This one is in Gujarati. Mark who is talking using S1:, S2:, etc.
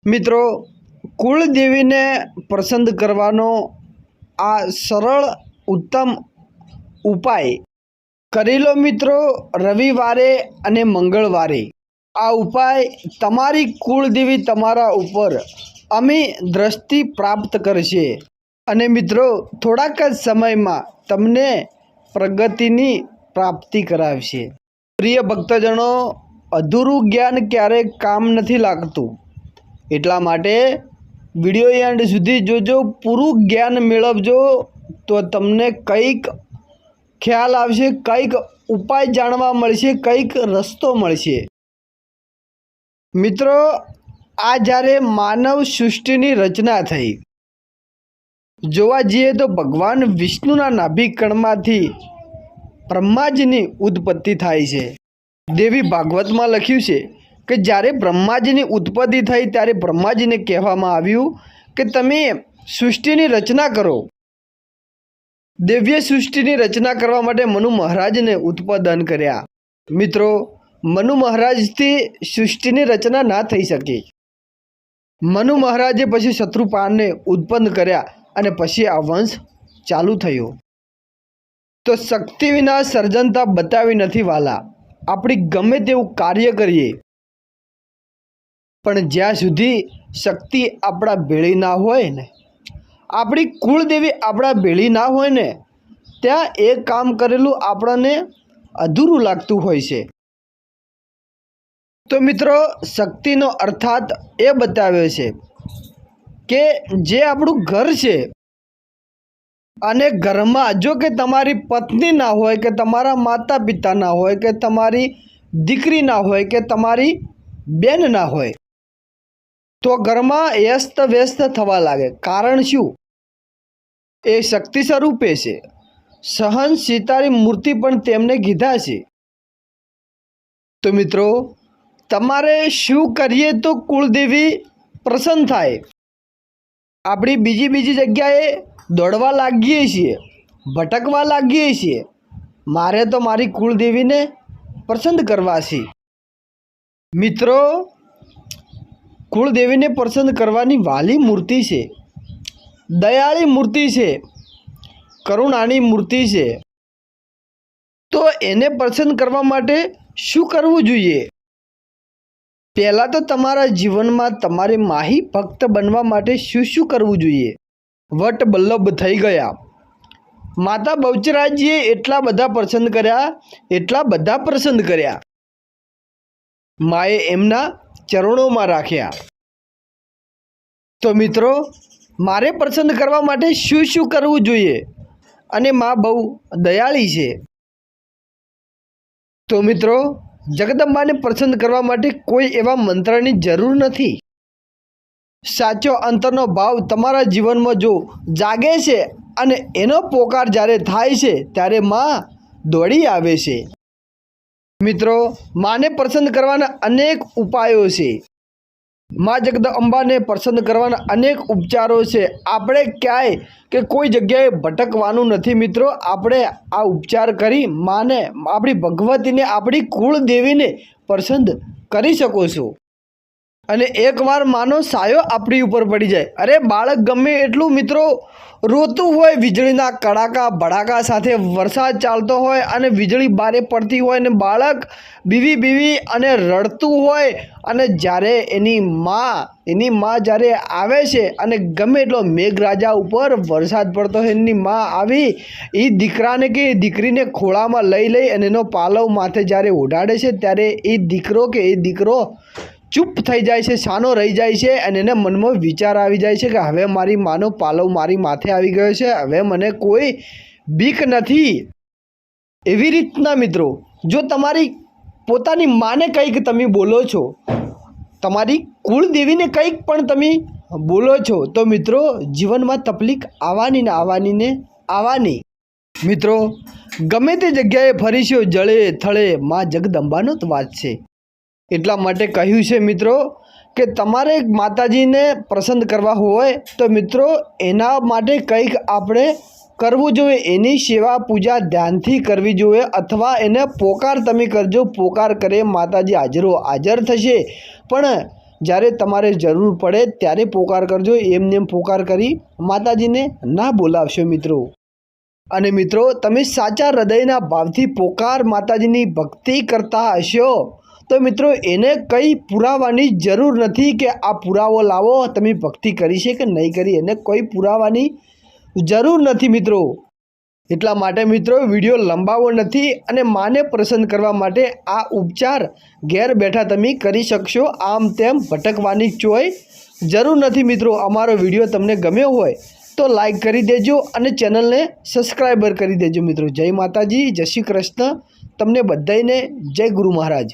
S1: મિત્રો, કુળદેવીને પસંદ કરવાનો આ સરળ ઉત્તમ ઉપાય કરી લો મિત્રો રવિવારે અને મંગળવારે। આ ઉપાય તમારી કુળદેવી તમારા ઉપર અમી દ્રષ્ટિ પ્રાપ્ત કરશે અને મિત્રો થોડાક જ સમયમાં તમને પ્રગતિની પ્રાપ્તિ કરાવશે। પ્રિય ભક્તજનો, અધૂરું જ્ઞાન ક્યારેક કામ નથી લાગતું, એટલા માટે વિડીયો એન્ડ સુધી જોજો, પૂરું જ્ઞાન મેળવજો તો તમને કંઈક ખ્યાલ આવશે, કંઈક ઉપાય જાણવા મળશે, કંઈક રસ્તો મળશે। મિત્રો, આ જ્યારે માનવ સૃષ્ટિની રચના થઈ, જોવા જઈએ તો ભગવાન વિષ્ણુના નાભી કણમાંથી બ્રહ્માજીની ઉત્પત્તિ થાય છે। દેવી ભાગવતમાં લખ્યું છે કે જ્યારે બ્રહ્માજીની ઉત્પત્તિ થઈ ત્યારે બ્રહ્માજીને કહેવામાં આવ્યું કે તમે સૃષ્ટિની રચના કરો। દિવ્ય સૃષ્ટિની રચના કરવા માટે મનુ મહારાજને ઉત્પાદન કર્યા। મિત્રો, મનુ મહારાજથી સૃષ્ટિની રચના ના થઈ શકી। મનુ મહારાજે પછી શત્રુપાનને ઉત્પન્ન કર્યા અને પછી આ વંશ ચાલુ થયો। તો શક્તિ વિના સર્જનતા બતાવી નથી વાલા। આપણી ગમે તેવું કાર્ય કરીએ પણ જ્યાં સુધી શક્તિ આપણા ભેળી ના હોય ને, આપણી કુળદેવી આપણા ભેળી ના હોય ને, ત્યાં એ કામ કરેલું આપણને અધૂરું લાગતું હોય છે। તો મિત્રો, શક્તિનો અર્થાત એ બતાવ્યો છે કે જે આપણું ઘર છે અને ઘરમાં જો કે તમારી પત્ની ના હોય, કે તમારા માતા પિતા ના હોય, કે તમારી દીકરી ના હોય, કે તમારી બેન ના હોય, તો ઘરમાં વ્યસ્ત વ્યસ્ત થવા લાગે। કારણ શું? એ શક્તિ સ્વરૂપે છે। સહનશીલતાની મૂર્તિ પણ તેમને કીધા છે। તો મિત્રો, તમારે શું કરીએ તો કુળદેવી પ્રસન્ન થાય? આપણી બીજી જગ્યાએ દોડવા લાગીએ છીએ, ભટકવા લાગીએ છીએ। મારે તો મારી કુળદેવીને પસંદ કરવા છે। મિત્રો, કુળદેવીને પસંદ કરવાની વાલી મૂર્તિ છે, દયાળી મૂર્તિ છે, કરુણાની મૂર્તિ છે। તો એને પસંદ કરવા માટે શું કરવું જોઈએ? પહેલાં તો તમારા જીવનમાં તમારે માહી ભક્ત બનવા માટે શું કરવું જોઈએ? વટ બલ્લભ થઈ ગયા। માતા બહુચરાજીએ એટલા બધા પસંદ કર્યા, માએ એમના ચરણોમાં રાખ્યા। તો મિત્રો, મારે પસંદ કરવા માટે શું કરવું જોઈએ? અને મા બહુ દયાળી છે। તો મિત્રો, જગદંબાને પસંદ કરવા માટે કોઈ એવા મંત્રની જરૂર નથી। સાચો અંતરનો ભાવ તમારા જીવનમાં જો જાગે છે અને એનો પોકાર જ્યારે થાય છે ત્યારે માં દોડી આવે છે। મિત્રો, માને પસંદ કરવાના અનેક ઉપાયો છે। માં જગદંબાને પસંદ કરવાના અનેક ઉપચારો છે। આપણે ક્યાંય કે કોઈ જગ્યાએ ભટકવાનું નથી મિત્રો। આપણે આ ઉપચાર કરી માને, આપણી ભગવતીને, આપણી કુળદેવીને પસંદ કરી શકો છો। અને એકવાર માનો સાયો આપણી ઉપર પડી જાય, અરે બાળક ગમે એટલું મિત્રો રોતું હોય, વીજળીના કડાકા ભડાકા સાથે વરસાદ ચાલતો હોય અને વીજળી બારે પડતી હોય અને બાળક બીવી અને રડતું હોય, અને જ્યારે એની માં જ્યારે આવે છે અને ગમે એટલો મેઘરાજા ઉપર વરસાદ પડતો હોય, એની માં આવી એ દીકરાને કે દીકરીને ખોળામાં લઈ અને એનો પાલવ માથે જ્યારે ઓઢાડે છે ત્યારે એ દીકરો કે એ દીકરો ચૂપ થઈ જાય છે, શાનો રહી જાય છે અને એને મનમાં વિચાર આવી જાય છે કે હવે મારી માનો પાલવ મારી માથે આવી ગયો છે, હવે મને કોઈ બીક નથી। એવી રીતના મિત્રો, જો તમારી પોતાની માને કંઈક તમે બોલો છો, તમારી કુળદેવીને કંઈક પણ તમે બોલો છો, તો મિત્રો જીવનમાં તકલીફ આવવાની। મિત્રો, ગમે તે જગ્યાએ ફરીશું, જળે થળે માં જગદંબાનો જ વાત છે। એટલા માટે કહ્યું છે મિત્રો કે તમારે માતાજીને પસંદ કરવા હોય તો મિત્રો એના માટે કંઈક આપણે કરવું જોઈએ। એની સેવા પૂજા ધ્યાનથી કરવી જોઈએ, અથવા એને પોકાર તમે કરજો। પોકાર કરે માતાજી હાજર થશે। પણ જ્યારે તમારે જરૂર પડે ત્યારે પોકાર કરજો, એમને એમ પોકાર કરી માતાજીને ના બોલાવશો મિત્રો। અને મિત્રો તમે સાચા હૃદયના ભાવથી પોકાર માતાજીની ભક્તિ કરતા હશો તો મિત્રો એને કંઈ પુરાવાની જરૂર નથી કે આ પુરાવો લાવો તમે ભક્તિ કરી છે કે નહીં કરી, એને કોઈ પુરાવાની જરૂર નથી મિત્રો। એટલા માટે મિત્રો વિડીયો લંબાવો નથી અને માને પ્રસન્ન કરવા માટે આ ઉપચાર ઘેર બેઠા તમે કરી શકશો। આમ તેમ ભટકવાની કોઈ જરૂર નથી મિત્રો। અમારો વિડીયો તમને ગમ્યો હોય તો લાઈક કરી દેજો અને ચેનલને સબસ્ક્રાઈબર કરી દેજો મિત્રો। જય માતાજી, જય શ્રી કૃષ્ણ, તમને બધાને જય ગુરુ મહારાજ।